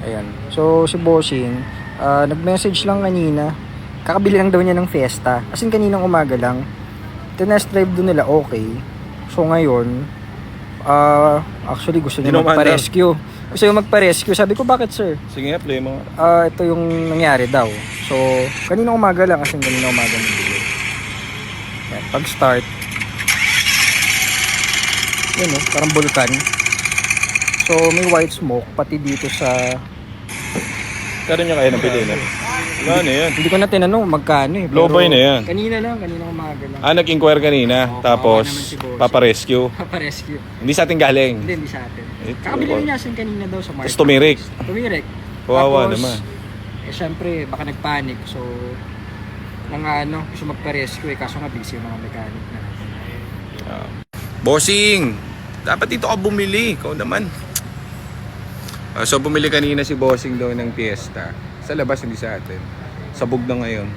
Ayan. So, si Bossing, nag-message lang kanina. Kakabili lang daw niya ng Fiesta. As in, kaninang umaga lang. Tinest drive doon nila, okay. So, ngayon, actually, gusto niya magpa-rescue. Gusto niya magpa-rescue. Sabi ko, bakit, sir? Sige nga, play mo. Ito yung nangyari daw. So, kaninang umaga lang. As in, kaninang umaga nabili. Ayan. Pag-start, yun, parang bulkan. So, may white smoke, pati dito sa... Kaya niya kaya nabili na. Wala na yan. Hindi ko na tinanong magkano eh. Low buy na yan. Kanina umaga lang. Nag-inquire kanina. Tapos, naman si Boss. paparescue. Paparescue. Hindi sa ating galing. Hindi sa atin. Kakabili niya sin kanina daw sa market. Tapos tumirik. Kawawa Tapos, naman. Syempre, baka nagpanic. So, gusto magpa-rescue kaso nga busy yung mga mechanic na. Bossing! Dapat dito ka bumili. Ikaw naman. So bumili kanina si Bossing daw ng Fiesta. Sa labas, hindi sa atin. Sabog na ngayon.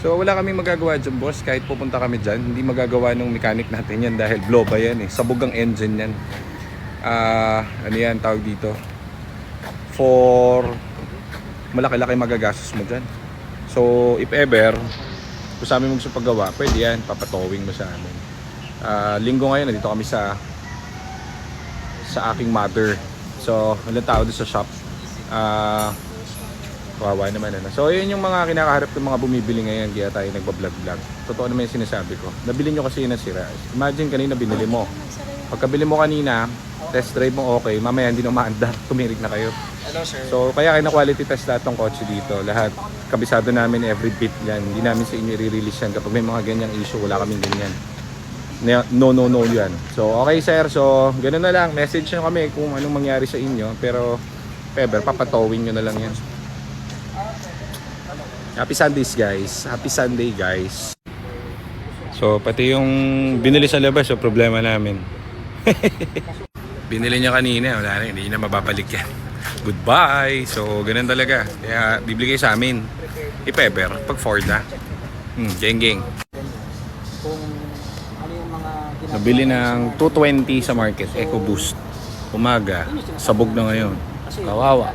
So wala kaming magagawa dyan, boss. Kahit pupunta kami dyan, hindi magagawa ng mechanic natin yan dahil blow ba yan eh. Sabog ang engine yan. Ano yan, tawag dito? For malaki-laki magagastos mo dyan. So if ever, kung sa amin magsapagawa, pwede yan. Papatowing mo sa amin. Linggo ngayon, nandito kami sa aking mother. So, walang tao doon sa shop. Kawawa naman. So, yun yung mga kinakaharap ng mga bumibili ngayon kaya tayo nagbablog-vlog. Totoo naman yung sinasabi ko. Nabili nyo kasi yun na sira. Imagine kanina binili mo. Pagkabili mo kanina, test drive mo okay, mamaya hindi na maandar, tumirik na kayo. Hello, sir. So, kaya quality test lahat ng kotse dito. Lahat, kabisado namin every bit yan. Hindi namin sa inyo i-release yan. Kapag may mga ganyang issue, wala kaming ganyan. No yan. So okay sir, so ganoon na lang, message nyo kami kung anong mangyari sa inyo. Pero Peber, papatowing nyo na lang yan. Happy Sundays guys. Happy Sunday guys. So pati yung binili sa labas, so problema namin. Binili niya kanina, wala na, hindi na mababalik yan. Goodbye. So ganoon talaga. Kaya bibigay sa amin i-Peber pag Ford na. Geng. Nabili ng 220 sa market, EcoBoost. Umaga, sabog na ngayon. Kawawa.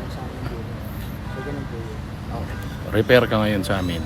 Repair ka ngayon sa amin.